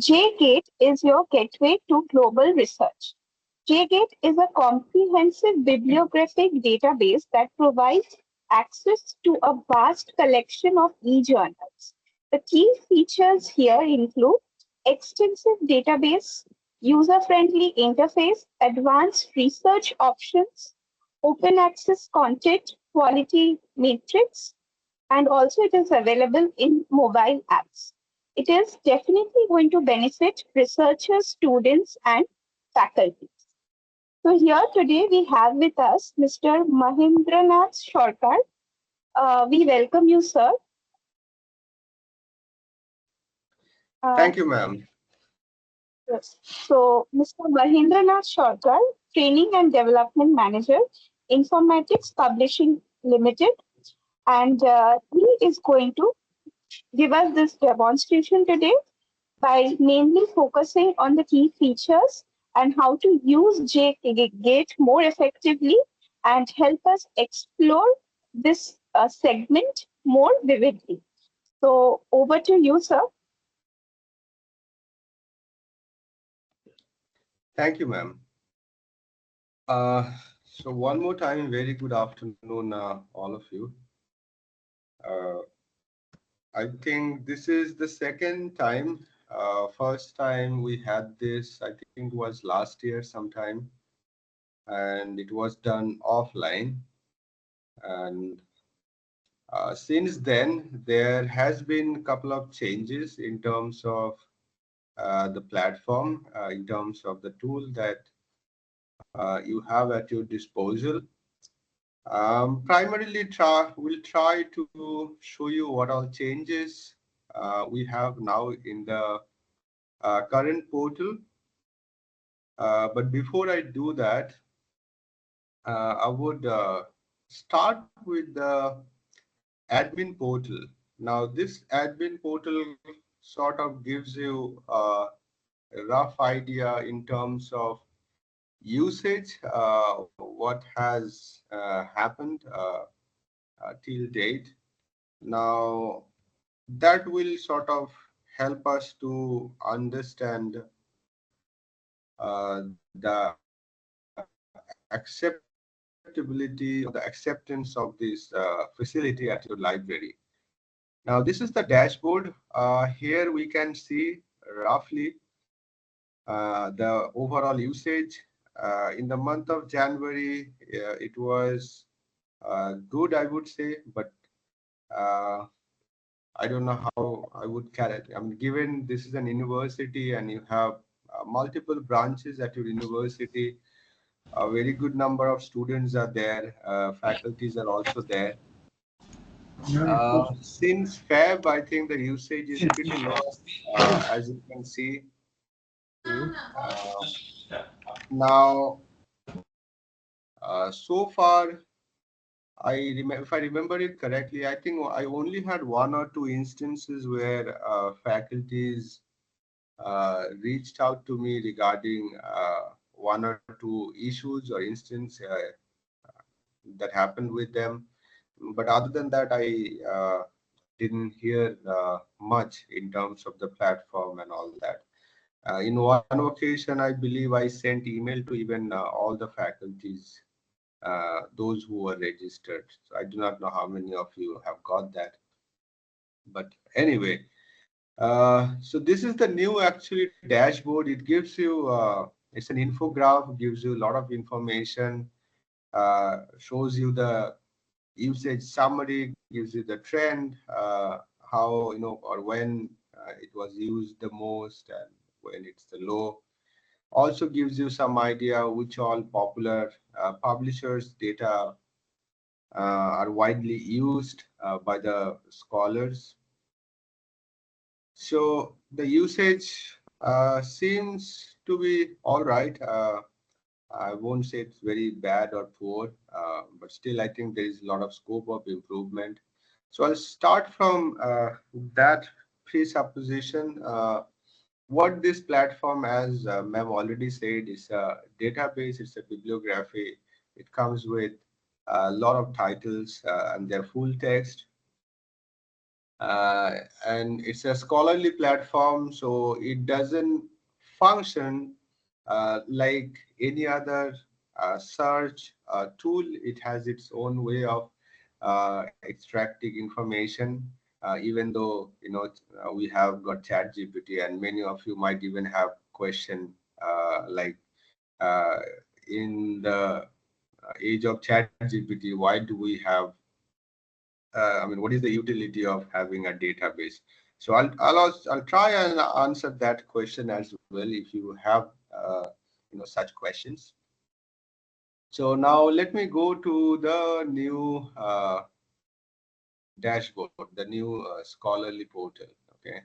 JGate is your gateway to global research. JGate is a comprehensive bibliographic database that provides access to a vast collection of e-journals. The key features here include extensive database, user-friendly interface, advanced research options, open access content, quality metrics, and also it is available in mobile apps. It is definitely going to benefit researchers, students, and faculty. So here today we have with us Mr. Mahendranath Shorkar. We welcome you, sir. Uh, Thank you, ma'am. yes. So Mr. Mahendranath Shorkar, Training and Development Manager, Informatics Publishing Limited, and he is going to give us this demonstration today by mainly focusing on the key features and how to use JGate more effectively and help us explore this segment more vividly. So over to you, sir. Thank you, ma'am. So one more time, very good afternoon, all of you. Uh, I think this is the second time. First time we had this, I think was last year sometime, and it was done offline. And since then, there has been a couple of changes in terms of the platform, in terms of the tool that you have at your disposal. Primarily, we'll try to show you what all changes we have now in the current portal. But before I do that, I would start with the admin portal. Now, this admin portal sort of gives you a rough idea in terms of usage, what has happened till date. Now, that will sort of help us to understand the acceptability or the acceptance of this facility at your library. Now, this is the dashboard. Here we can see roughly the overall usage. In the month of January, it was good, I would say, but uh, I don't know how I would carry it. I mean, given this is an university and you have multiple branches at your university, a very good number of students are there, faculties are also there. Since Feb, I think the usage is pretty low, as you can see. Uh, Now, so far, if I remember it correctly, I think I only had one or two instances where faculties reached out to me regarding one or two issues or instances that happened with them. But other than that, I didn't hear much in terms of the platform and all that. In one occasion, I believe I sent email to even all the faculties, those who were registered. So I do not know how many of you have got that. But anyway, so this is the new actually dashboard. It gives you, it's an infograph, gives you a lot of information, shows you the usage summary, gives you the trend, how, or when it was used the most and when it's the low. Also gives you some idea which all popular publishers data are widely used by the scholars. So the usage seems to be all right. I won't say it's very bad or poor, but still I think there is a lot of scope of improvement. So I'll start from that presupposition. What this platform, as ma'am already said, is a database, it's a bibliography. It comes with a lot of titles and their full text. uh, and it's a scholarly platform, so it doesn't function like any other search tool. It has its own way of extracting information. Even though we have got Chat GPT, and many of you might even have question like uh, in the age of Chat GPT, why do we have I mean, what is the utility of having a database? So I'll try and answer that question as well if you have such questions. So now let me go to the new dashboard, the new scholarly portal. Okay.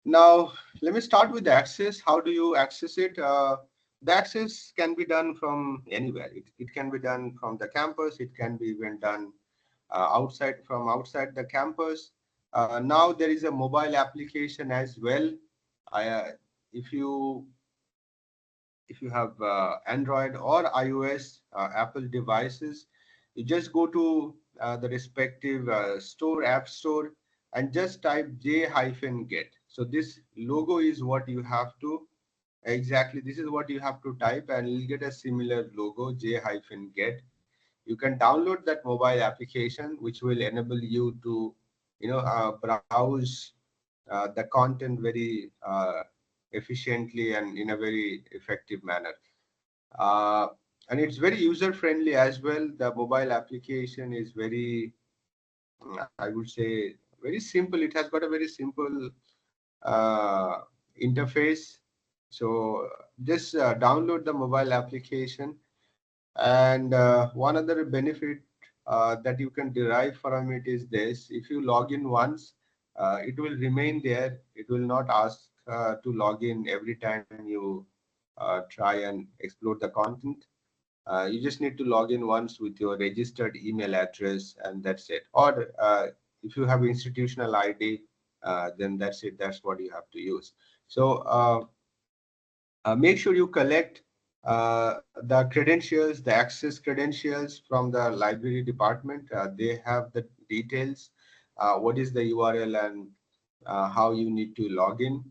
Now let me start with the access. How do you access it? The access can be done from anywhere. It can be done from the campus. It can be even done outside the campus. Now there is a mobile application as well. I, if you have Android or iOS Apple devices, you just go to the respective store, app store, and just type J-get. So this logo is what you have to exactly. This is what you have to type, and you'll get a similar logo, J-get. You can download that mobile application, which will enable you to browse the content very efficiently and in a very effective manner. uh, and it's very user friendly as well. The mobile application is very, I would say, very simple. It has got a very simple uh, interface. So just download the mobile application. And one other benefit that you can derive from it is this: if you log in once, it will remain there. It will not ask to log in every time you try and explore the content. You just need to log in once with your registered email address, and that's it. Or if you have institutional ID, then that's it. That's what you have to use. So make sure you collect the credentials, the access credentials from the library department. They have the details, what is the URL, and how you need to log in.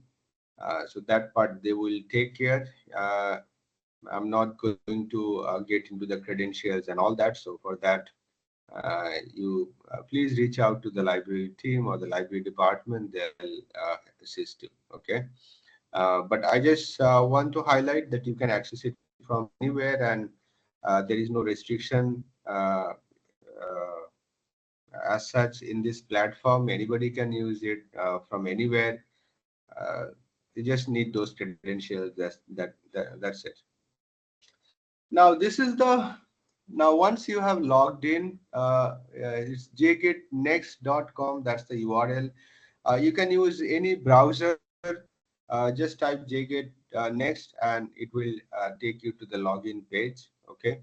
So that part they will take care. I'm not going to get into the credentials and all that. So for that, you please reach out to the library team or the library department. They'll assist you. Okay. But I just want to highlight that you can access it from anywhere, and there is no restriction as such in this platform. Anybody can use it from anywhere. Uh, you just need those credentials. That's it. Now this is the now once you have logged in, it's jgetnext.com. That's the URL. You can use any browser. Just type jget next, and it will take you to the login page. Okay.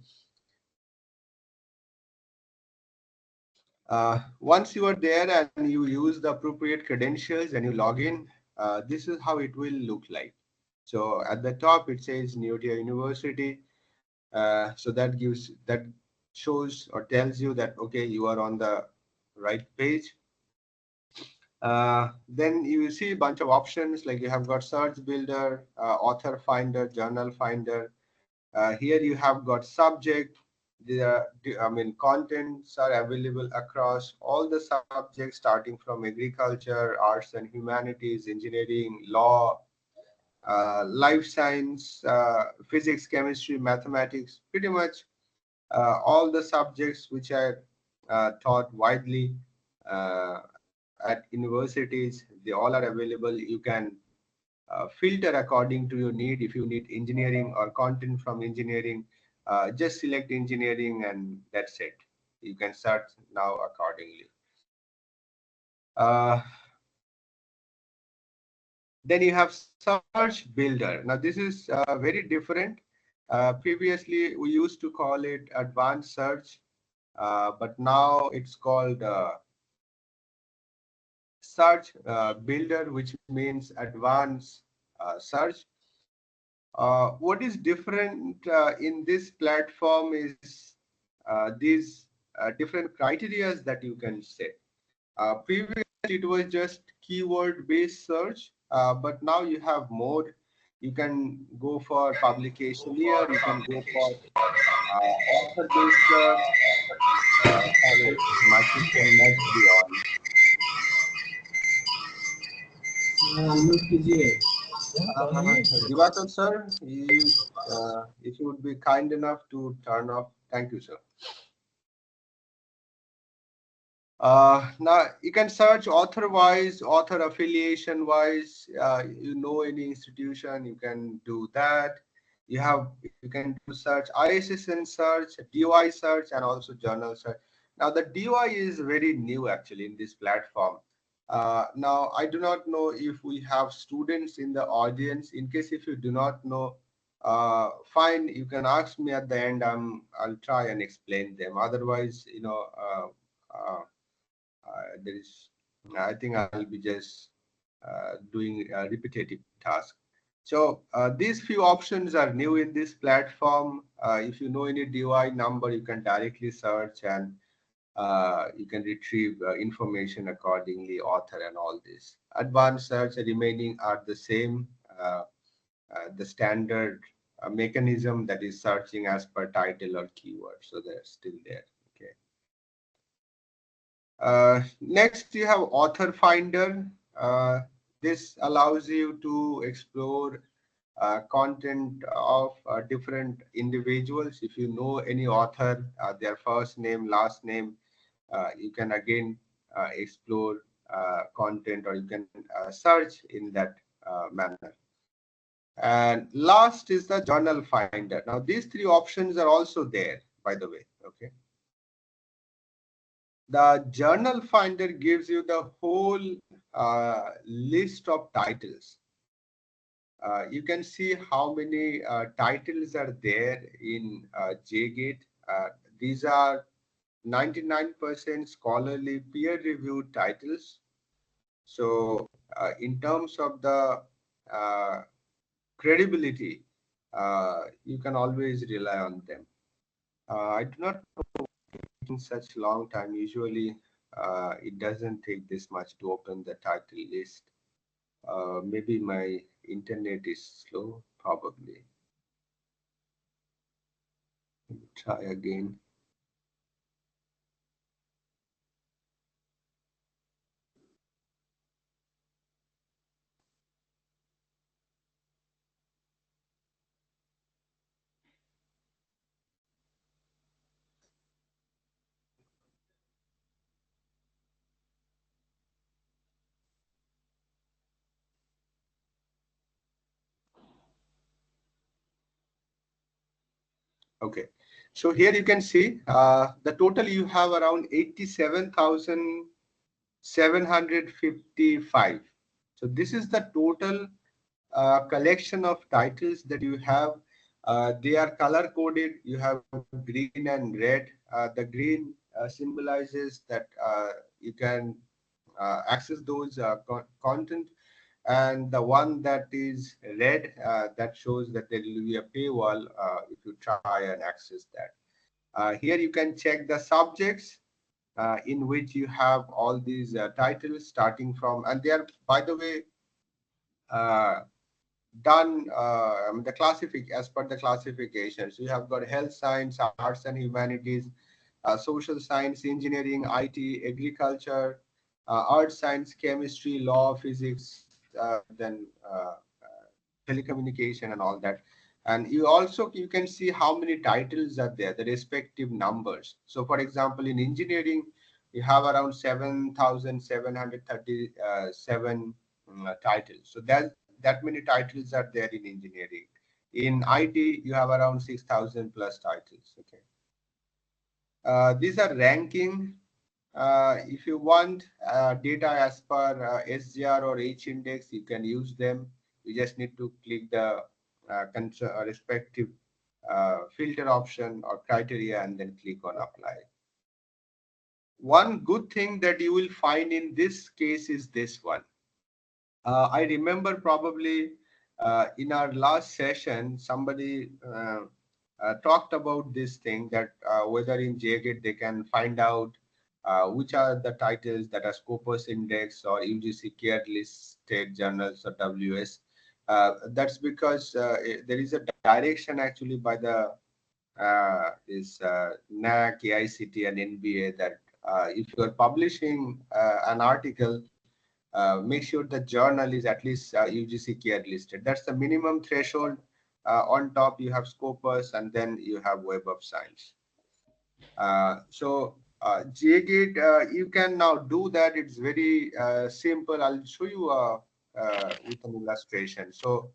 Once you are there and you use the appropriate credentials and you log in, this is how it will look like. So at the top it says Neotia University. So that shows or tells you that okay, you are on the right page. Then you see a bunch of options, like you have got search builder, author finder, journal finder. Here you have got subject. I mean, contents are available across all the subjects, starting from agriculture, arts and humanities, engineering, law, life science, physics, chemistry, mathematics, pretty much all the subjects which are taught widely at universities. They all are available. You can filter according to your need. If you need engineering or content from engineering, just select engineering and that's it. You can search now accordingly. Uh, then you have search builder. Now this is very different. Previously we used to call it advanced search, but now it's called search builder, which means advanced search. What is different in this platform is these different criterias that you can set. Previously, it was just keyword-based search, but now you have more. You can go for publication year. You can go for author-based search. Sorry, microphone must be on. Diwakar sir, if you would be kind enough to turn off. Thank you, sir. Now you can search author wise, author affiliation wise. You know any institution, you can do that. You can do search ISSN search, DOI search, and also journal search. Now the DOI is very new actually in this platform. Now I do not know if we have students in the audience. In case if you do not know, fine, you can ask me at the end. I'll try and explain them. Otherwise, there is, I think I'll be just doing a repetitive task. So these few options are new in this platform. If you know any DOI number, you can directly search and you can retrieve information accordingly, author and all this. Advanced search remaining are the same, the standard mechanism that is searching as per title or keyword. So they're still there. Okay. Next, you have Author Finder. This allows you to explore content of different individuals. If you know any author, their first name, last name, you can again explore content, or you can search in that manner. And last is the Journal Finder. Now, these three options are also there, by the way. Okay. The Journal Finder gives you the whole list of titles. You can see how many titles are there in JGate. These are 99% scholarly peer-reviewed titles. So in terms of the uh, credibility, you can always rely on them. I do not in such long time. Usually, it doesn't take this much to open the title list. Maybe my internet is slow, probably. Try again. Okay. So here you can see the total you have around 87,755. So this is the total collection of titles that you have. They are color coded. You have green and red. The green symbolizes that you can access those content, and the one that is red, that shows that there will be a paywall if you try and access that. Here you can check the subjects in which you have all these titles starting from, and they are, by the way, uh, done the classific as per the classification. So you have got health science, arts and humanities, social science, engineering, IT, agriculture, art science, chemistry, law, physics, then telecommunication and all that. And you can see how many titles are there, the respective numbers. So for example, in engineering, you have around 7,737 titles. So that many titles are there in engineering. In IT, you have around 6,000 plus titles. Okay. These are ranking. If you want data as per SGR or H index, you can use them. You just need to click the respective filter option or criteria and then click on apply. One good thing that you will find in this case is this one. I remember probably in our last session, somebody talked about this thing, that whether in JGate they can find out which are the titles that are Scopus Index or UGC Care listed journals or WS. That's because there is a direction actually by the is NAC, AICT, and NBA that if you are publishing an article, make sure the journal is at least UGC Care listed. That's the minimum threshold. On top, you have Scopus, and then you have Web of Science. JGate, you can now do that. It's very simple. I'll show you with an illustration. So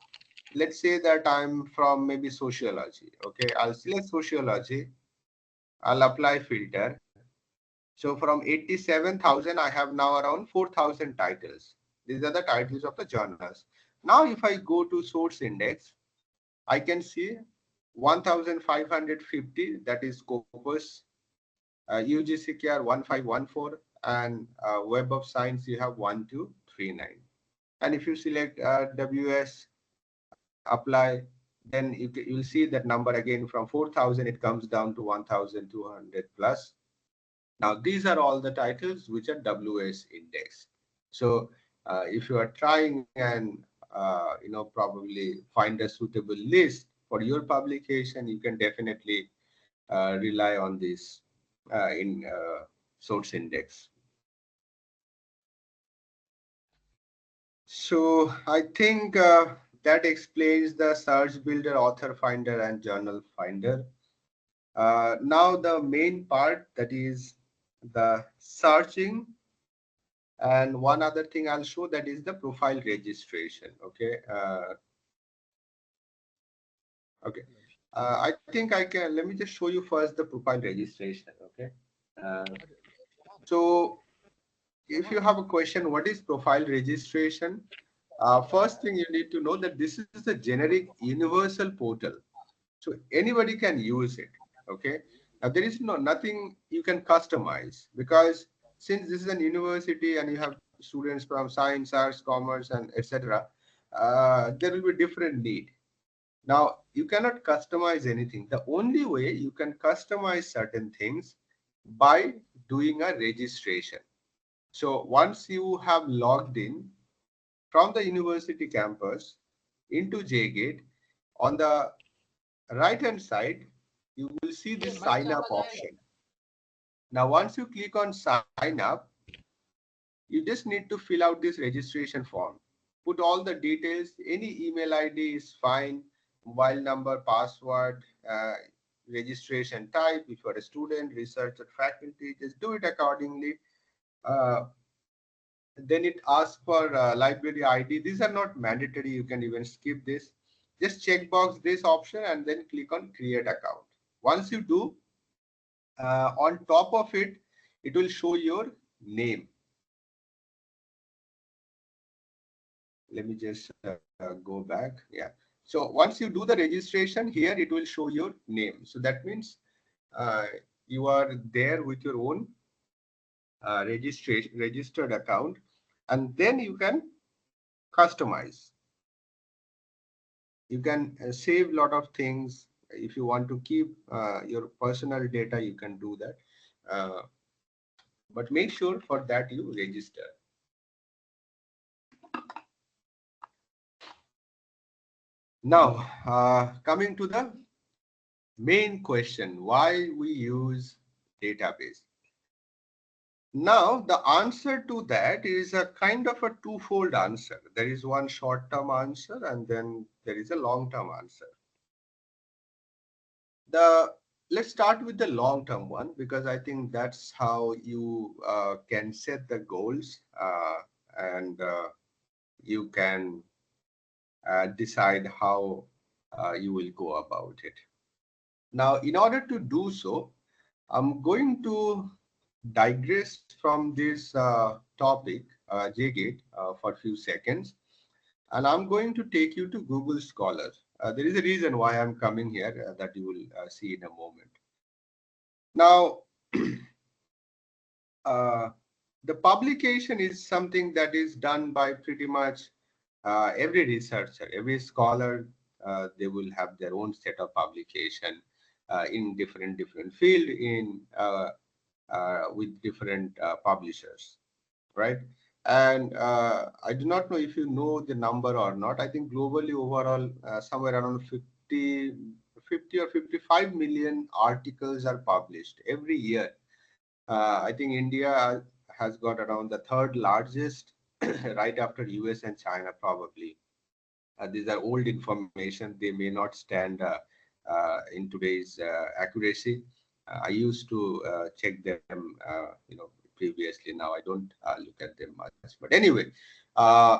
let's say that I'm from maybe sociology. Okay, I'll select sociology. I'll apply filter. So from 87,000, I have now around 4,000 titles. These are the titles of the journals. Now, if I go to source index, I can see 1,550, that is Scopus, UGCKR 1514, and Web of Science, you have 1239. And if you select WS, apply, then you'll see that number again from 4,000, it comes down to 1,200 plus. Now, these are all the titles which are WS indexed. So, if you are trying and probably find a suitable list for your publication, you can definitely rely on this in source index. So, I think that explains the search builder, author finder, and journal finder. Now, the main part, that is the searching. And one other thing I'll show, that is the profile registration. Okay. Okay. I think I can, let me just show you first the profile registration. Okay. Uh, so if you have a question, what is profile registration? First thing you need to know that this is a generic universal portal. So anybody can use it. Okay. Now there is nothing you can customize, because since this is an university and you have students from science, arts, commerce, and etc., there will be different need. Now you cannot customize anything. The only way you can customize certain things by doing a registration. So once you have logged in from the university campus into JGate, on the right hand side, you will see this sign up option. Now, once you click on sign up, you just need to fill out this registration form. Put all the details, any email ID is fine, mobile number, password, registration type. If you're a student, researcher, faculty, just do it accordingly. Uh, then it asks for library ID. These are not mandatory. You can even skip this. Just checkbox this option and then click on create account. Once you do, on top of it, it will show your name. Let me just go back. Yeah. So once you do the registration here, it will show your name. So that means uh, you are there with your own registered account, and then you can customize. You can save a lot of things. If you want to keep your personal data, you can do that. Uh, but make sure for that you register. Now, coming to the main question, why we use database. Now, the answer to that is a kind of a twofold answer. There is one short-term answer and then there is a long-term answer. Let's start with the long-term one, because I think that's how you can set the goals and you can decide how you will go about it. Now, in order to do so, I'm going to digress from this topic, JGate, for a few seconds, and I'm going to take you to Google Scholar. There is a reason why I'm coming here that you will see in a moment. Now, uh, the publication is something that is done by pretty much every researcher, every scholar. They will have their own set of publication in different field. In with different publishers, right? And I do not know if you know the number or not. I think globally overall, somewhere around 50 or 55 million articles are published every year. I think India has got around the third largest, right after US and China, probably. These are old information. They may not stand in today's accuracy. I used to check them, previously. Now I don't look at them much. But anyway, uh,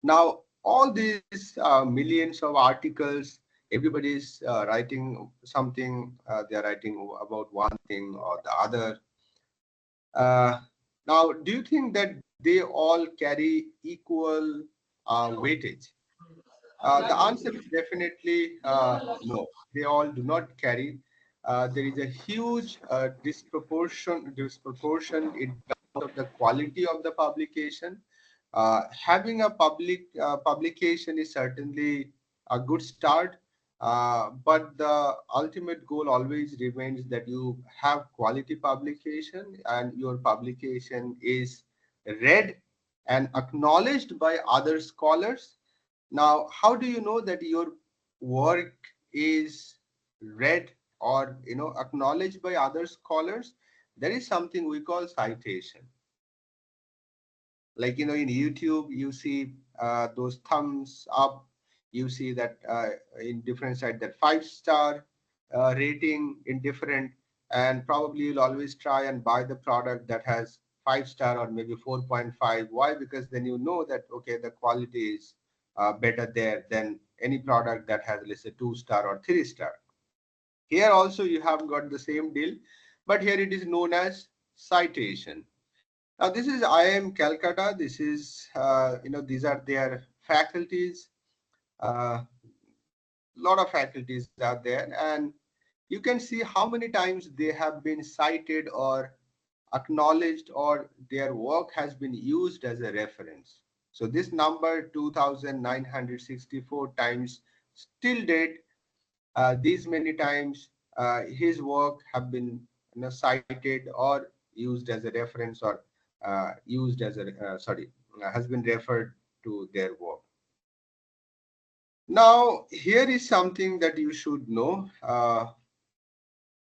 now all these millions of articles, everybody's writing something. They're writing about one thing or the other. Uh, Now, do you think that they all carry equal weightage? The answer is definitely no. They all do not carry. There is a huge disproportion in terms of the quality of the publication. Having a publication is certainly a good start, but the ultimate goal always remains that you have quality publication and your publication is read and acknowledged by other scholars. Now, how do you know that your work is read or acknowledged by other scholars? There is something we call citation. Like in YouTube, you see those thumbs up. You see that in different sites that 5-star rating in different, and probably you'll always try and buy the product that has 5-star or maybe 4.5. Why? Because then you know that okay, the quality is better there than any product that has, let's say, 2-star or 3-star. Here also you have got the same deal, but here it is known as citation. Now this is IIM Calcutta. This is these are their faculties. A lot of faculties are there, and you can see how many times they have been cited or acknowledged, or their work has been used as a reference. So this number 2,964 times still date. These many times his work have been cited or used as a reference, or used as a has been referred to their work. Now here is something that you should know.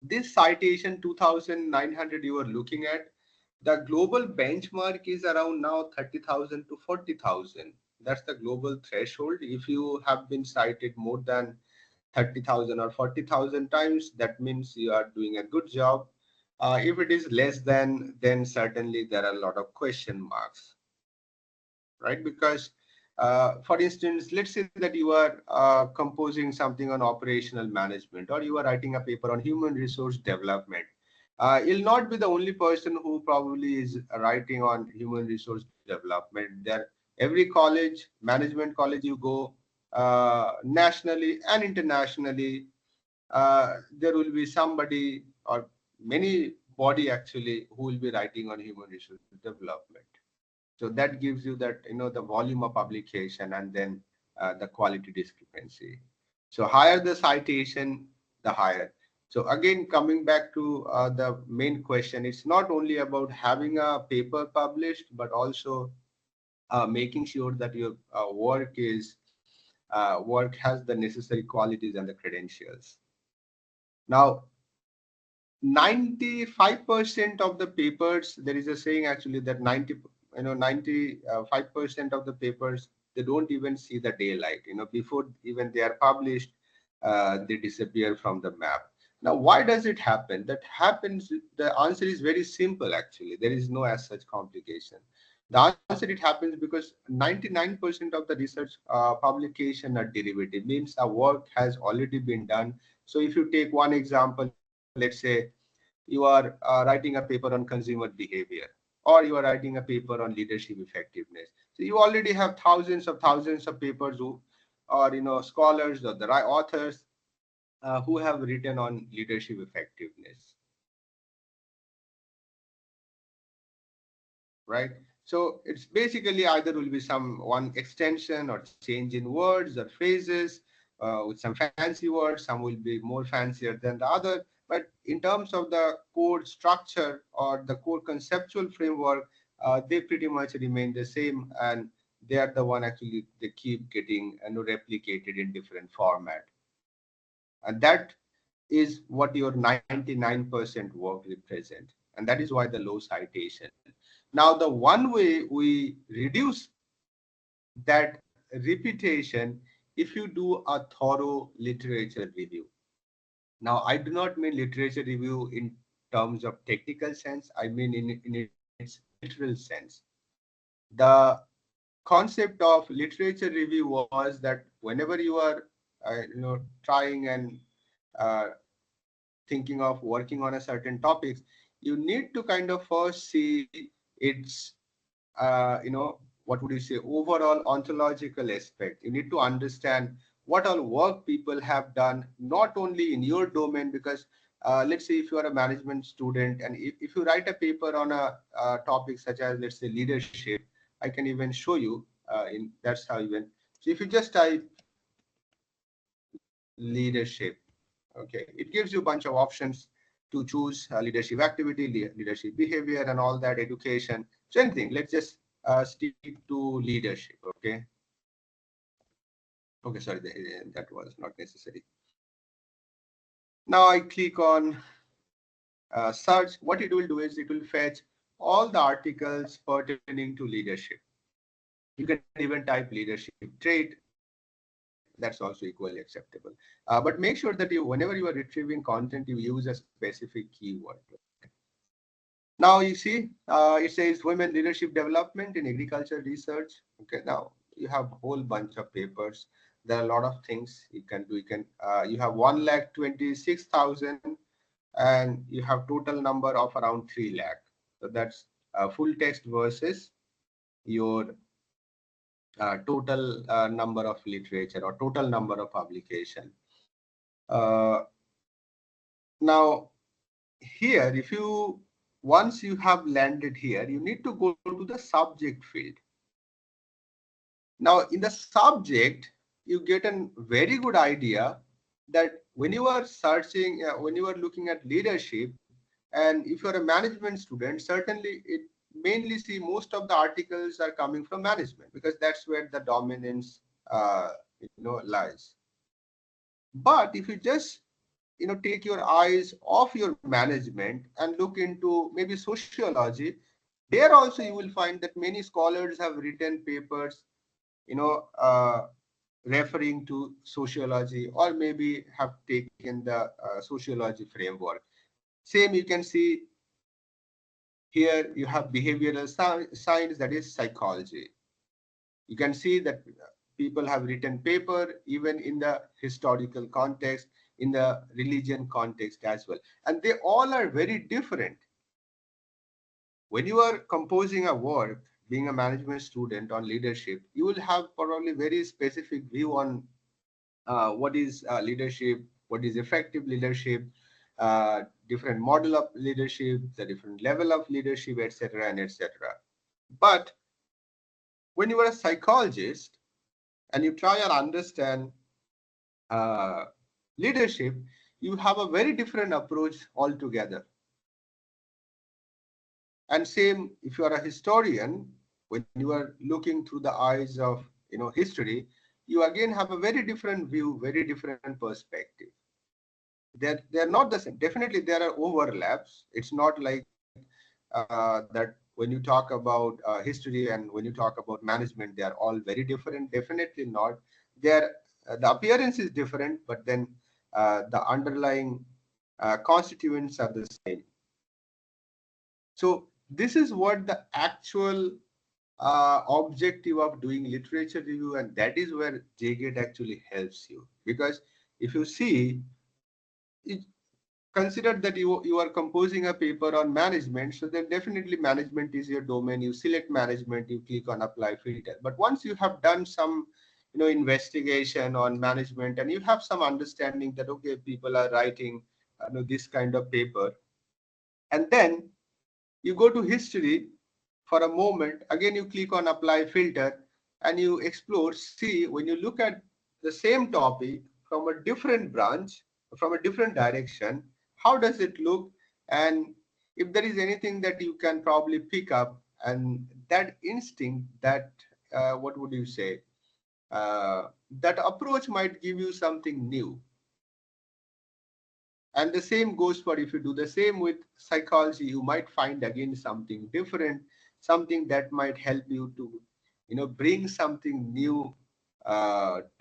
This citation 2,900 you are looking at, the global benchmark is around now 30,000 to 40,000. That's the global threshold. If you have been cited more than 30,000 or 40,000 times, that means you are doing a good job. If it is less than, then certainly there are a lot of question marks, right? Because, for instance, let's say that you are composing something on operational management, or you are writing a paper on human resource development. You'll not be the only person who probably is writing on human resource development. There, every college, management college you go, nationally and internationally, there will be somebody or many body actually who will be writing on human resource development. So that gives you that the volume of publication, and then the quality discrepancy. So higher the citation, the higher. So again, coming back to the main question, it's not only about having a paper published, but also making sure that your work has the necessary qualities and the credentials. Now, 95% of the papers, there is a saying actually that 95% of the papers, they don't even see the daylight. Before even they are published, they disappear from the map. Now, why does it happen? That happens, the answer is very simple actually. There is no as such complication. The answer, it happens because 99% of the research publication are derivative, means a work has already been done. So if you take one example, let's say you are writing a paper on consumer behavior, or you are writing a paper on leadership effectiveness. So you already have thousands of papers who, or scholars or the authors who have written on leadership effectiveness, right? So it's basically either will be some one extension or change in words or phrases with some fancy words. Some will be more fancier than the other. But in terms of the core structure or the core conceptual framework, they pretty much remain the same, and they are the one actually they keep getting replicated in different format, and that is what your 99% work represent, and that is why the low citation. Now the one way we reduce that repetition, if you do a thorough literature review. Now, I do not mean literature review in terms of technical sense. I mean in its literal sense. The concept of literature review was that whenever you are, trying and uh, thinking of working on a certain topics, you need to kind of first see its what would you say, overall ontological aspect. You need to understand what all work people have done, not only in your domain, because let's say if you are a management student and if you write a paper on a topic such as, let's say, leadership, I can even show you in that's how even. So if you just type leadership, okay, it gives you a bunch of options to choose leadership activity, leadership behavior, and all that, education. So anything, let's just stick to leadership. Okay. Okay, sorry, that was not necessary. Now I click on search. What it will do is it will fetch all the articles pertaining to leadership. You can even type leadership trait. That's also equally acceptable. But make sure that you, whenever you are retrieving content, you use a specific keyword. Now you see, it says women leadership development in agriculture research. Okay, now you have a whole bunch of papers. There are a lot of things you can do. You have 1,26,000, and you have total number of around 3 lakh. So that's full text versus your total number of literature or total number of publication. Uh, Now here, if you once you have landed here, you need to go to the subject field. Now in the subject, you get a very good idea that when you are searching, when you are looking at leadership, and if you're a management student, certainly it mainly see most of the articles are coming from management, because that's where the dominance lies. But if you just take your eyes off your management and look into maybe sociology, there also you will find that many scholars have written papers, you know uh, referring to sociology, or maybe have taken the sociology framework. Same you can see here. You have behavioral science, that is psychology. You can see that people have written paper even in the historical context, in the religion context as well, and they all are very different. When you are composing a work, being a management student on leadership, you will have probably very specific view on what is leadership, what is effective leadership, different model of leadership, the different level of leadership, etc., and etc. But when you are a psychologist and you try and understand uh, leadership, you have a very different approach altogether. And same if you are a historian, when you are looking through the eyes of history, you again have a very different view, very different perspective. They're not the same. Definitely there are overlaps. It's not like that when you talk about history and when you talk about management, they are all very different. Definitely not. They're the appearance is different, but then the underlying constituents are the same. So this is what the actual objective of doing literature review, and that is where JGate actually helps you. Because if you see, it, consider that you are composing a paper on management, so then definitely management is your domain. You select management, you click on apply filter. But once you have done some investigation on management, and you have some understanding that okay, people are writing this kind of paper, and then you go to history for a moment, again you click on apply filter, and you explore, see, when you look at the same topic from a different branch, from a different direction, how does it look, and if there is anything that you can probably pick up, and that instinct, that what would you say, that approach might give you something new. And the same goes for, if you do the same with psychology, you might find again something different, something that might help you to, bring something new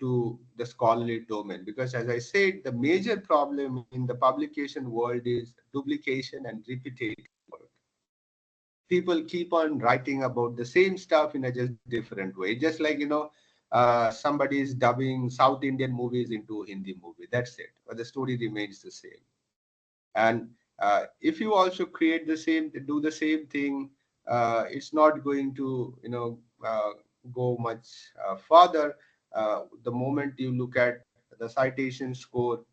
to the scholarly domain. Because as I said, the major problem in the publication world is duplication and repetitive work. People keep on writing about the same stuff in a just different way. Just like, somebody is dubbing South Indian movies into Hindi movie. That's it. But the story remains the same. And if you also create the same, do the same thing, it's not going to, go much further. The moment you look at the citation score,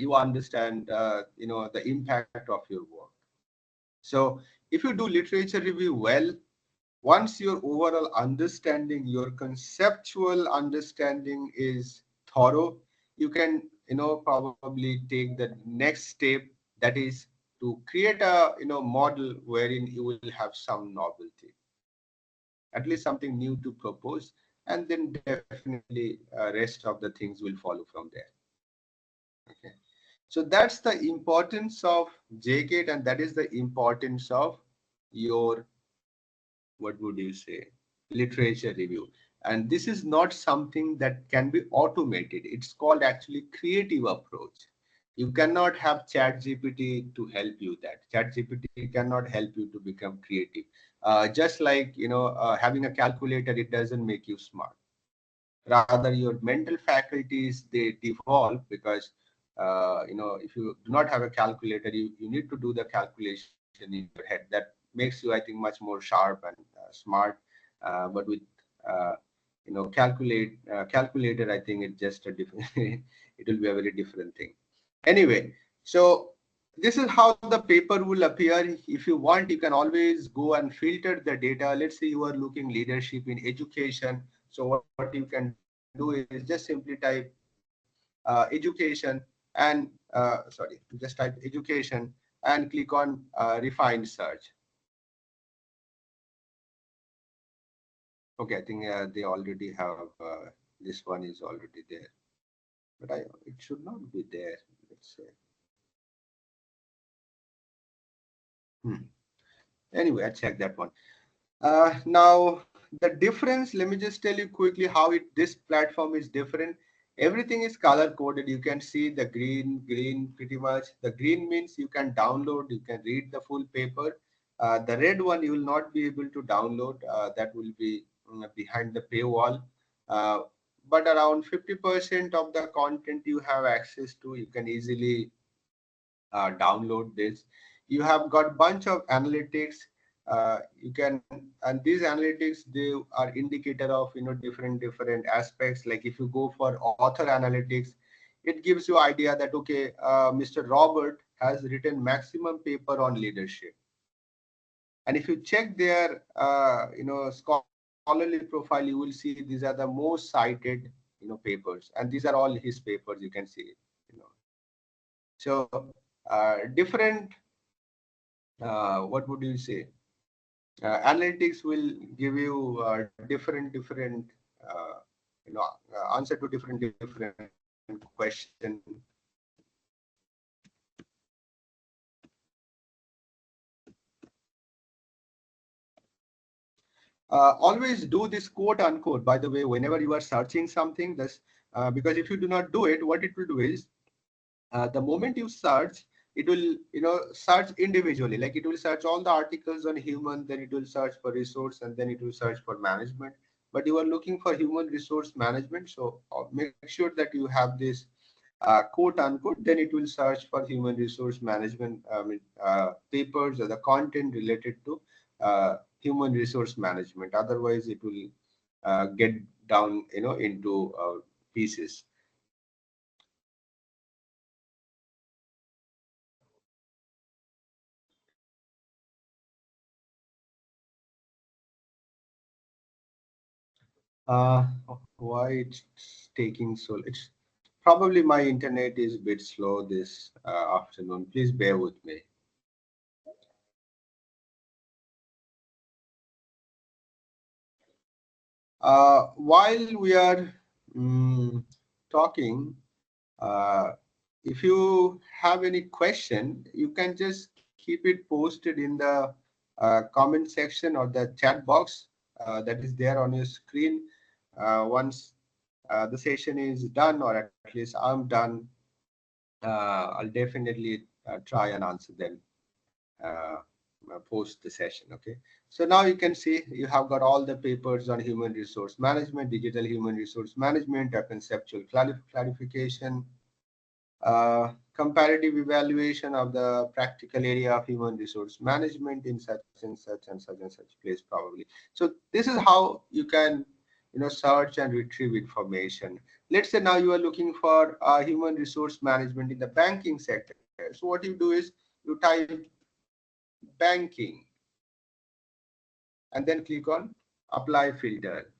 you understand, the impact of your work. So if you do literature review well, once your overall understanding, your conceptual understanding is thorough, you can, probably take the next step, that is to create a, model wherein you will have some novelty, at least something new to propose, and then definitely rest of the things will follow from there. Okay. So that's the importance of JGate, and that is the importance of your, what would you say, literature review. And this is not something that can be automated. It's called actually creative approach. You cannot have chat gpt to help you. That chat gpt cannot help you to become creative. Just like, having a calculator, it doesn't make you smart. Rather, your mental faculties, they devolve, because if you do not have a calculator, you need to do the calculation in your head. That makes you, I think, much more sharp and smart. But with uh, calculator, I think it's just a different it will be a very different thing. Anyway, so this is how the paper will appear. If you want, you can always go and filter the data. Let's say you are looking leadership in education. So what you can do is just simply type education, and just type education and click on refined search. Okay, I think they already have, this one is already there, but it should not be there. Let's say. Hmm. Anyway, I checked that one. Now the difference, let me just tell you quickly how this platform is different. Everything is color coded. You can see the green pretty much. The green means you can download, you can read the full paper. The red one you will not be able to download. That will be behind the paywall. Uh, but around 50% of the content you have access to, you can easily download this. You have got bunch of analytics. You can, and these analytics, they are indicator of, different aspects. Like if you go for author analytics, it gives you idea that, okay, Mr. Robert has written maximum paper on leadership. And if you check their scholarly profile, you will see these are the most cited papers, and these are all his papers. You can see it. So different, what would you say, analytics will give you different answer to different question. Always do this quote unquote, by the way, whenever you are searching something. This because if you do not do it, what it will do is, the moment you search, it will, search individually. Like it will search all the articles on human, then it will search for resource, and then it will search for management. But you are looking for human resource management, so make sure that you have this quote unquote, then it will search for human resource management, papers or the content related to human resource management. Otherwise it will get down, into pieces. Uh, why it's taking so? Probably my internet is a bit slow this afternoon. Please bear with me. While we are talking, uh, if you have any question, you can just keep it posted in the comment section or the chat box that is there on your screen. Once the session is done, or at least I'm done, I'll definitely try and answer them post the session. Okay, so now you can see you have got all the papers on human resource management, digital human resource management, a conceptual clarification, comparative evaluation of the practical area of human resource management in such and such and such and such place probably. So this is how you can search and retrieve information. Let's say now you are looking for human resource management in the banking sector. So what you do is you type banking and then click on apply filter.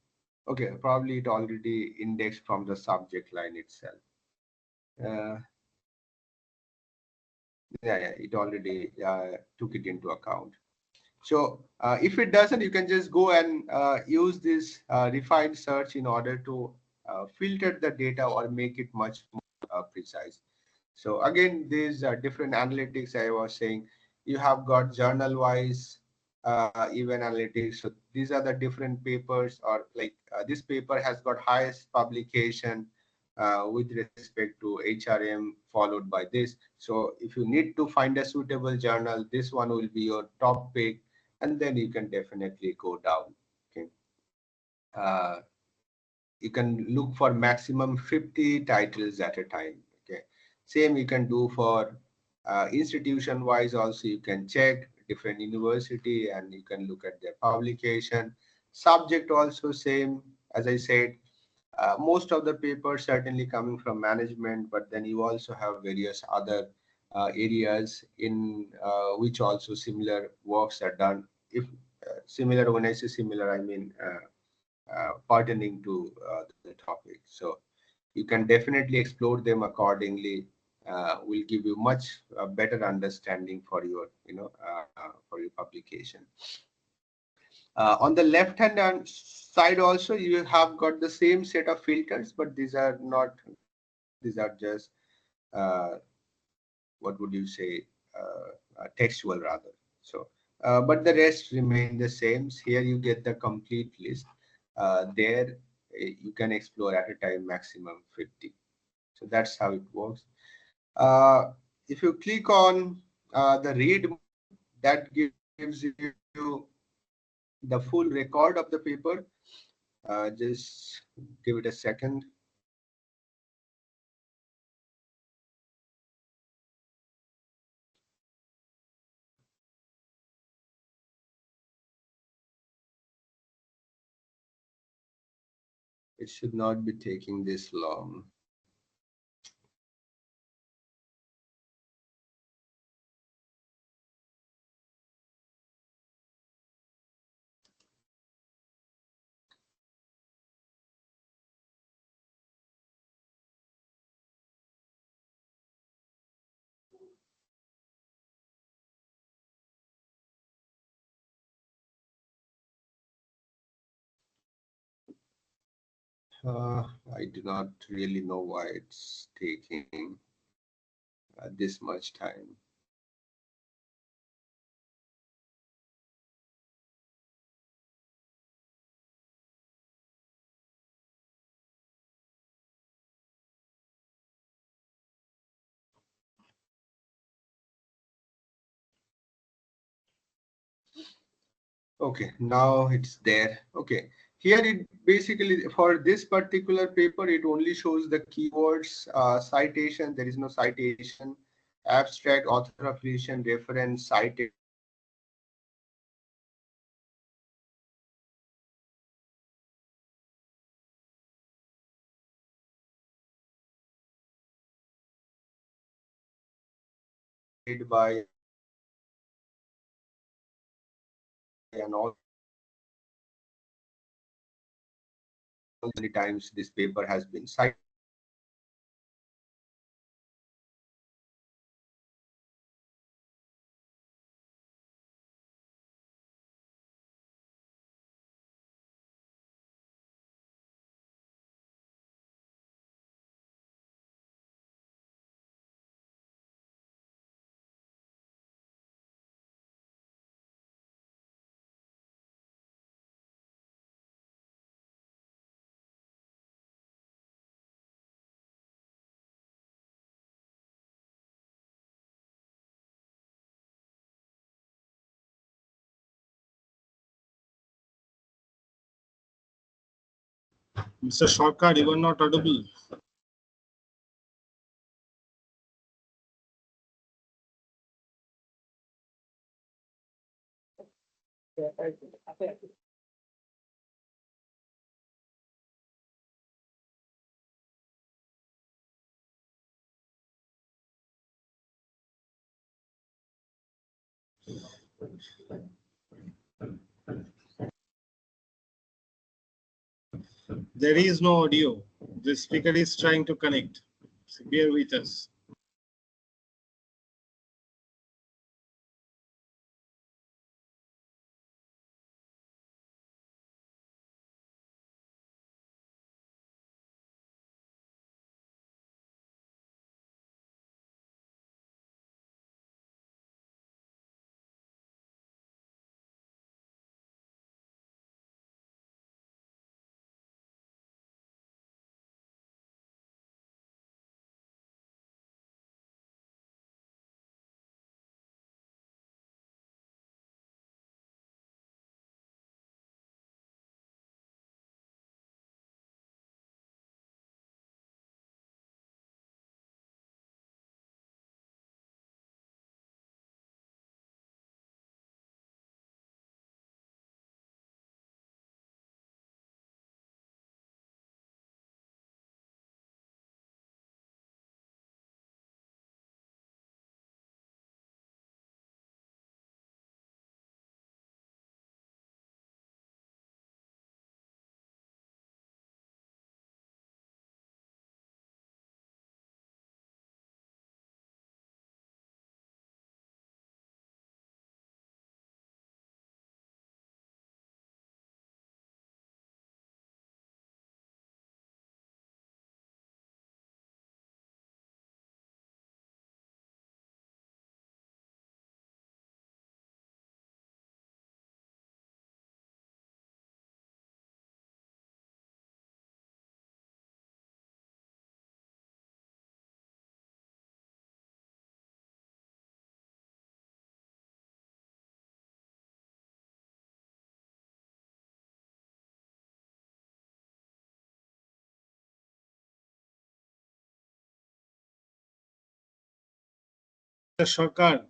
Okay, probably it already indexed from the subject line itself. uh, yeah, it already took it into account. So if it doesn't, you can just go and use this refined search in order to filter the data or make it much more precise. So again, these different analytics I was saying, you have got journal wise event analytics. So these are the different papers, or like this paper has got highest publication with respect to HRM followed by this. So if you need to find a suitable journal, this one will be your top pick, and then you can definitely go down. Okay. Uh, you can look for maximum 50 titles at a time. Okay, same you can do for institution wise also. You can check different university and you can look at their publication. Subject also same, as I said. Most of the papers certainly coming from management, but then you also have various other areas in which also similar works are done. If similar, when I say similar, I mean pertaining to the topic. So you can definitely explore them accordingly. Will give you much better understanding for your for your publication. On the left hand side also you have got the same set of filters, but these are not filters. These are just uh, what would you say, textual rather. So but the rest remain the same. Here you get the complete list. There you can explore at a time maximum 50. So that's how it works. uh, if you click on the read mode, that gives you the full record of the paper. Just give it a second. It should not be taking this long. I do not really know why it's taking this much time. Okay, now it's there. Okay, here it basically, for this particular paper, it only shows the keywords, citation. There is no citation, abstract, author affiliation, reference, cited by, and all the times this paper has been cited, and also how many times this paper has been cited. Mr. Shortcut, you are not audible. There is no audio. The speaker is trying to connect. So bear with us. Mr. Shortcut,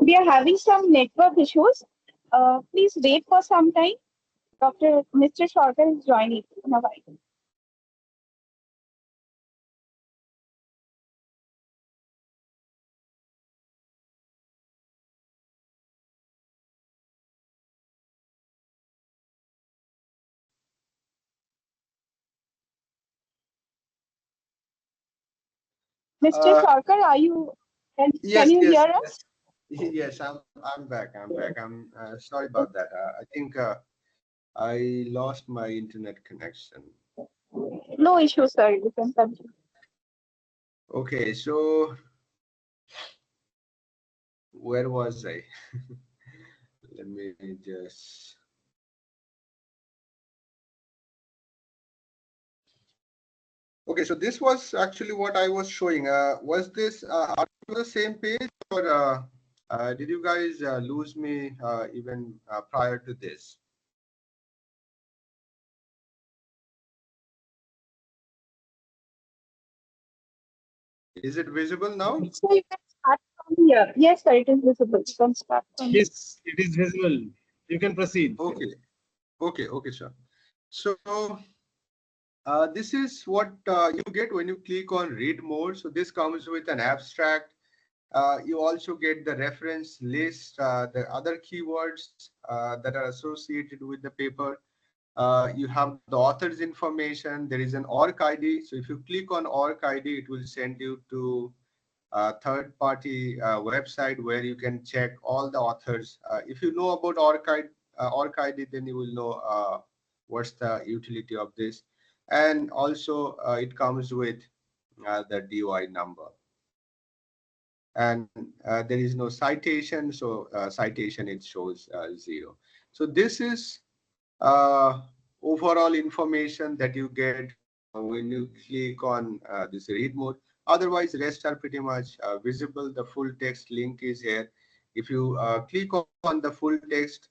We are having some network issues. Please wait for some time. Dr. Mr. Shorter is joining in a while. Mr. Uh, Shorter, are you? Can yes, you yes, hear yes, us? yes. I'm back. I'm back. I'm sorry about that. I think I lost my internet connection. No issue, sir. You can continue. Okay, so where was I? Let me just. Okay, so this was actually what I was showing. Was this are you on the same page, or did you guys lose me even prior to this? Is it visible now? So you can start from here. Yes, sir. It is visible. You can start from here. yes, it is visible. You can proceed. Okay, okay, okay, sure. So This is what you get when you click on read more. So this comes with an abstract. You also get the reference list, the other keywords that are associated with the paper. You have the author's information. There is an ORC ID. So if you click on ORC ID, it will send you to a third party website where you can check all the authors. If you know about ORC ID, then you will know what's the utility of this. And also it comes with the DOI number. And there is no citation, so citation it shows 0. So this is overall information that you get when you click on this read mode. Otherwise, rest are pretty much visible. The full text link is here. If you click on the full text,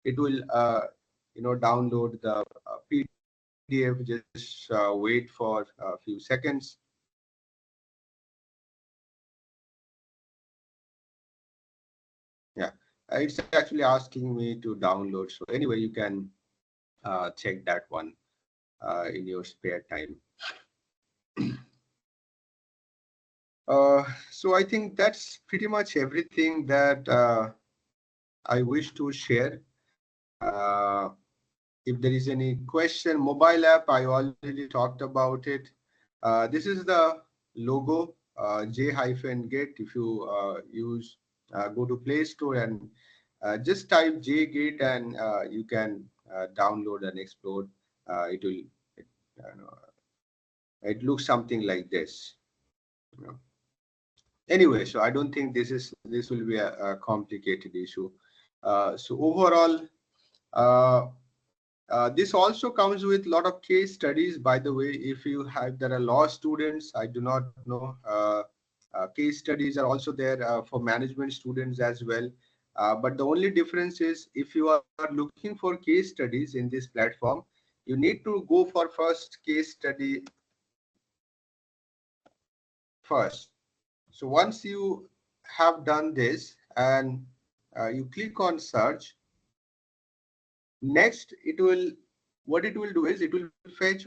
it will download the PDF. Just wait for a few seconds. Yeah, it's actually asking me to download. So anyway, you can check that one in your spare time. So I think that's pretty much everything that I wish to share. Uh, if there is any question, mobile app, I already talked about it. This is the logo, J-Gate. If you go to Play Store and just type J-Gate and you can download and explore. It looks something like this. You know. Anyway, so I don't think this will be a complicated issue. So overall, uh, this also comes with a lot of case studies. By the way, if you have there are law students, I do not know. Case studies are also there for management students as well. But the only difference is if you are looking for case studies in this platform, you need to go for first case study first. So once you have done this and you click on search, next what it will do is it will fetch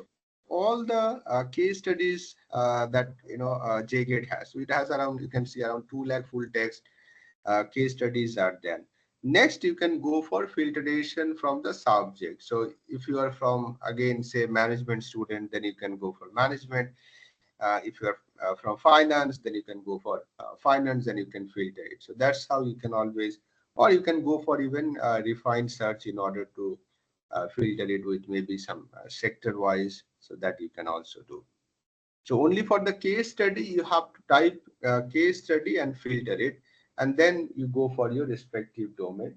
all the case studies that JGate has. So it has around, you can see around 2 lakh full text case studies are there. Next, you can go for filtration from the subject. So if you are from, again, say management student, then you can go for management. If you are from finance, then you can go for finance and you can filter it. So that's how you can always, or you can go for even refined search in order to filter it with maybe some sector wise, so that you can also do. So only for the case study, you have to type case study and filter it, and then you go for your respective domain.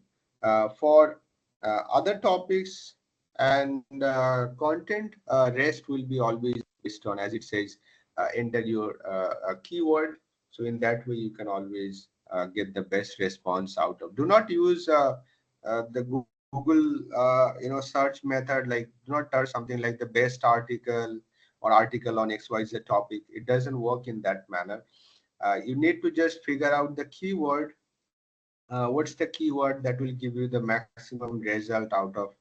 For other topics and content, rest will be always based on, as it says, enter your keyword. So in that way, you can always get the best response out of. Do not use the Google, search method. Like, do not search something like the best article or article on XYZ topic. It doesn't work in that manner. You need to just figure out the keyword. What's the keyword that will give you the maximum result out of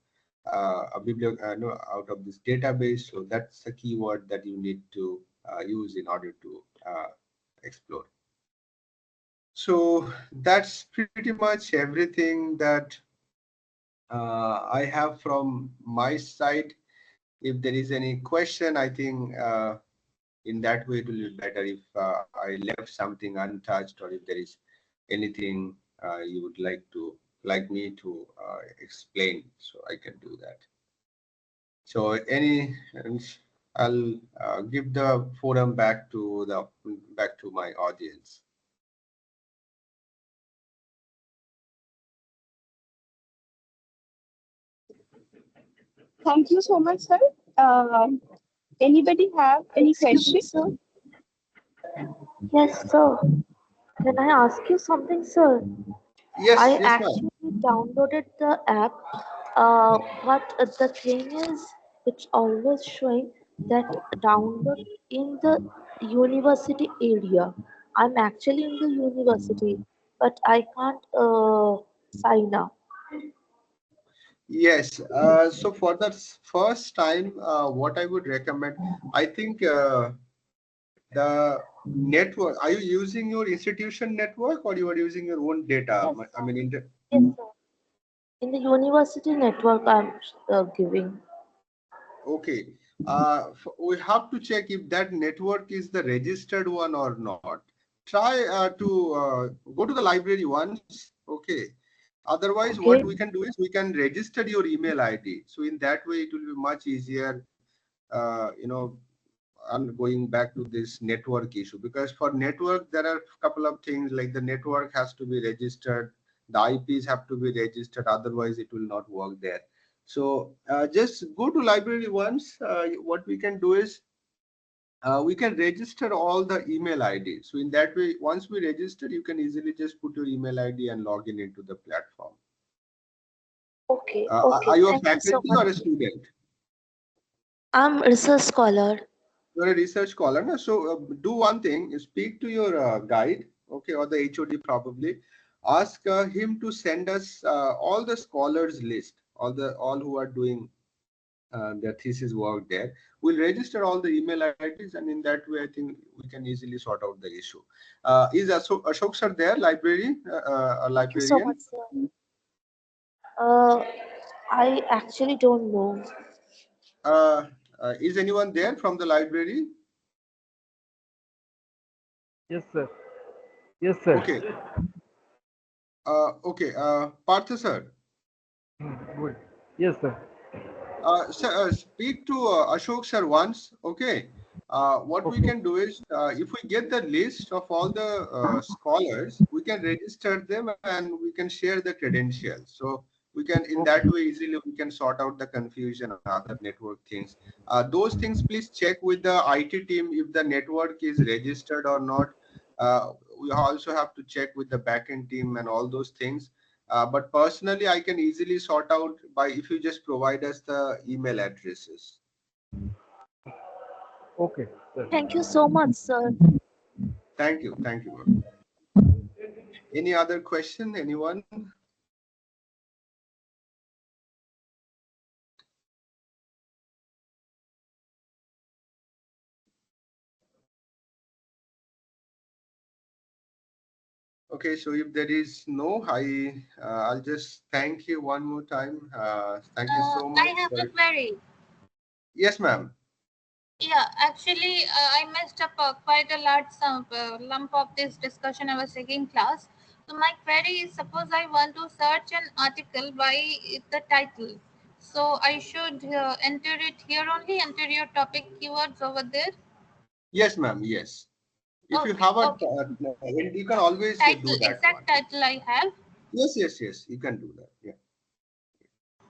out of this database? So that's the keyword that you need to use in order to explore. So that's pretty much everything that I have from my side. If there is any question, I think in that way it will be better if I left something untouched, or if there is anything you would like me to explain, so I can do that. So and I'll give the forum back to my audience. Thank you so much, sir. Um, Anybody have any Excuse me, questions? sir. Yes, sir. Can I ask you something, sir? Yes, I yes, ma'am. actually downloaded the app, but the thing is, it's always showing that download in the university area. I'm actually in the university, but I can't sign up. Yes. So for the first time, what I would recommend, I think the network. Are you using your institution network or you are using your own data? Yes, I sir. mean, Yes, sir. In the university network, I'm giving. okay. We have to check if that network is the registered one or not. Try to go to the library once. Okay. Otherwise, what we Okay. can do is we can register your email ID. So in that way, it will be much easier. You know, and going back to this network issue, because for network there are a couple of things like the network has to be registered, the IPs have to be registered, otherwise it will not work there. So just go to library once. What we can do is we can register all the email ID. So in that way, once we register, you can easily just put your email ID and log in into the platform. Okay. Are Okay. you a Thank you so faculty much. or a student? I'm research scholar. You're a research scholar, no? So do one thing: speak to your guide, okay, or the HOD probably. Ask him to send us all the scholars list, all who are doing their thesis work there. We'll register all the email IDs, and in that way, I think we can easily sort out the issue. Is Ashok sir there? Library, a Thank you so librarian. much, sir. Uh, I actually don't know. Is anyone there from the library? Yes, sir. Yes, sir. Okay. Okay. Partha sir. Good. Yes, sir. Speak to Ashok sir once. Okay. What we Okay. can do is, if we get the list of all the scholars, we can register them and we can share the credentials. So we can, in Okay. that way, easily we can sort out the confusion and other network things. Those things, please check with the IT team if the network is registered or not. We also have to check with the backend team and all those things. But personally, I can easily sort out by if you just provide us the email addresses. Okay, sir. Thank you so much, sir. Thank you. Thank you. Any other question? Anyone? Okay, so if there is no, I'll just thank you one more time. Thank you so much I have a for. query. Yes, ma'am. Yeah, actually, I messed up quite a large lump of this discussion I was taking class. So my query is: suppose I want to search an article by the title, so I should enter it here only, enter your topic keywords over there. Yes, ma'am. Yes. If you Okay, have a, okay. you can always do Title, that one. exact title I have. Yes, yes, yes. You can do that. Yeah,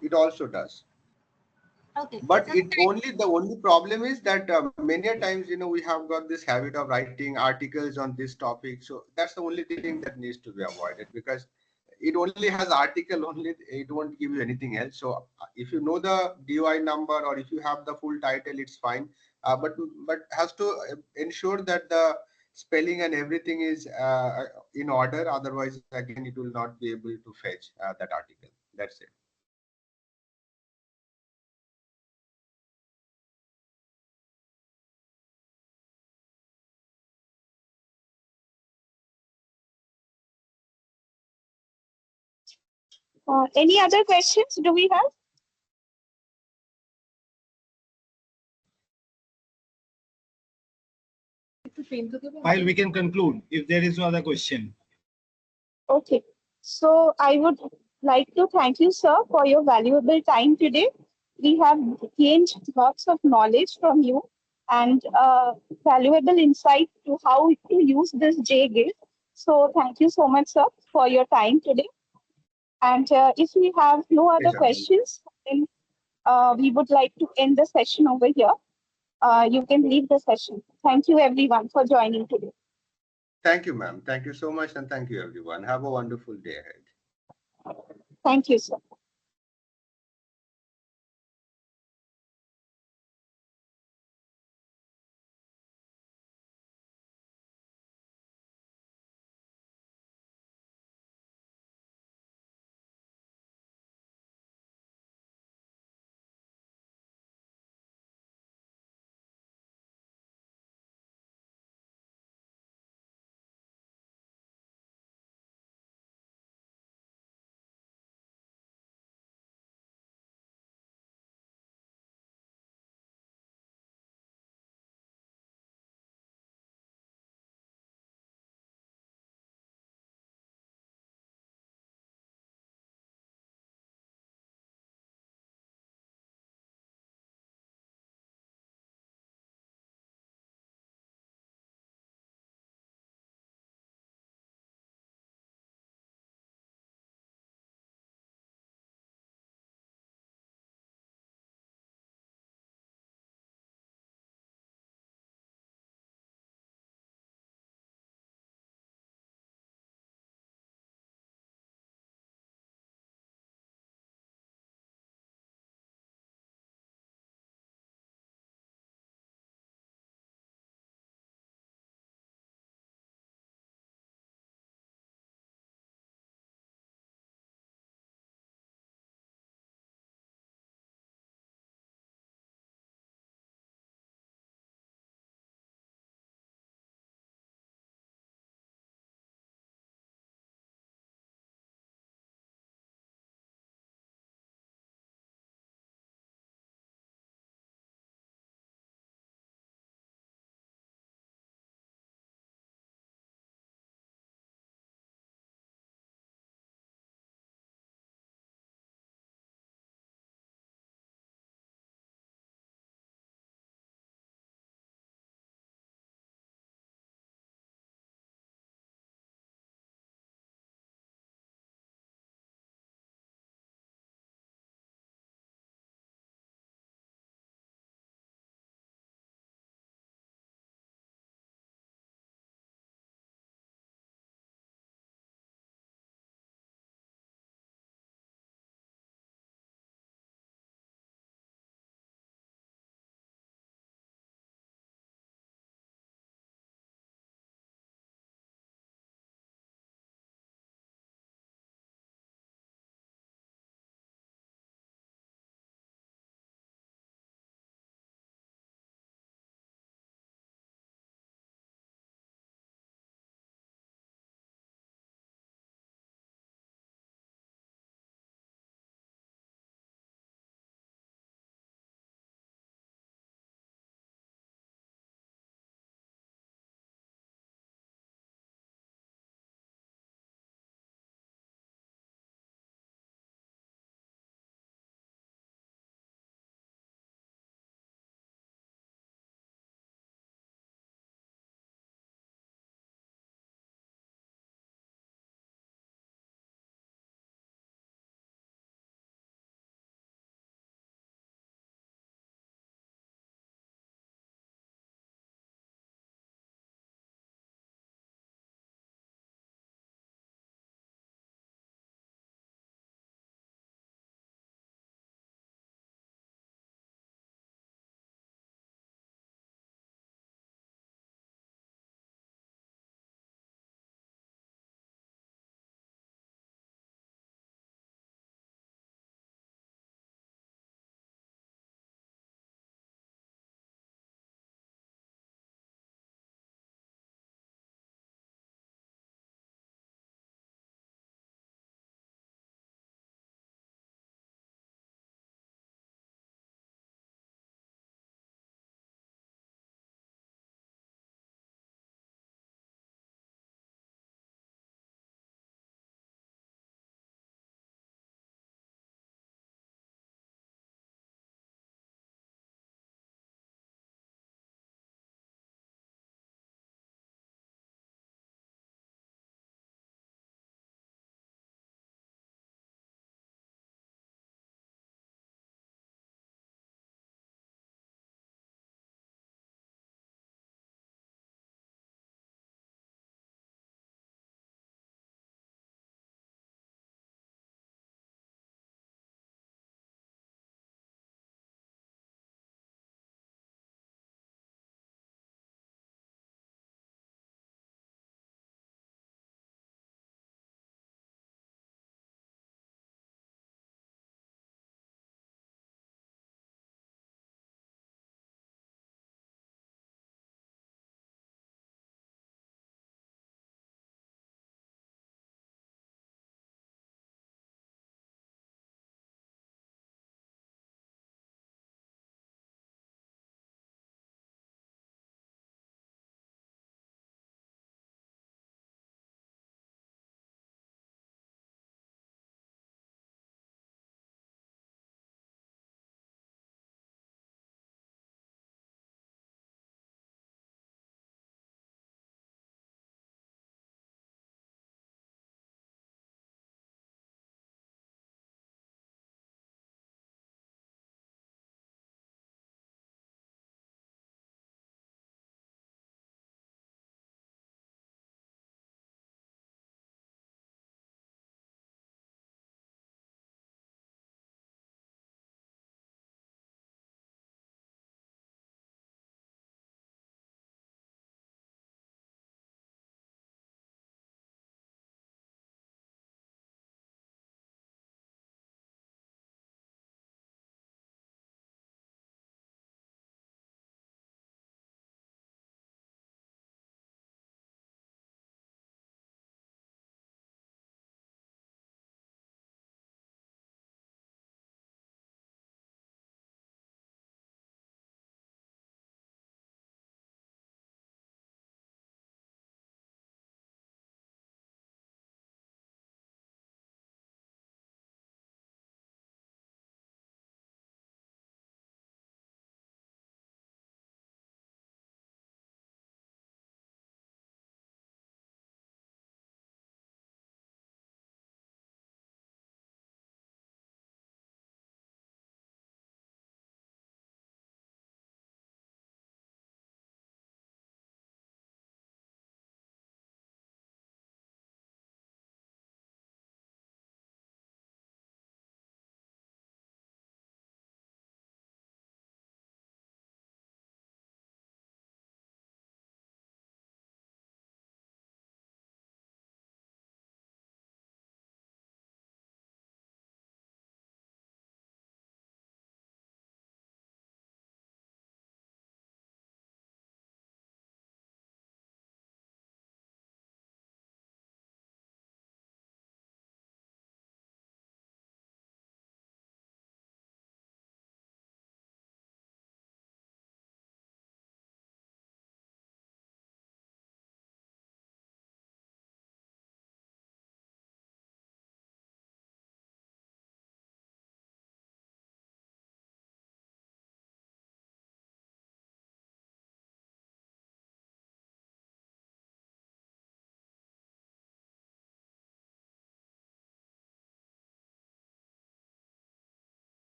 it also does. Okay, But just it only the only problem is that many a times we have got this habit of writing articles on this topic, so that's the only thing that needs to be avoided, because it only has article only, it won't give you anything else. So if you know the DOI number or if you have the full title, it's fine. But has to ensure that the spelling and everything is in order, otherwise again it will not be able to fetch that article. That's it. Any other questions do we have? While we can conclude, if there is no other question. Okay. So I would like to thank you, sir, for your valuable time today. We have gained lots of knowledge from you and valuable insight to how to use this JGIF. So thank you so much, sir, for your time today. And if we have no other Pleasure. questions, then we would like to end the session over here. You can leave the session. Thank you, everyone, for joining today. Thank you, ma'am. Thank you so much, and thank you, everyone. Have a wonderful day ahead. Thank you, sir.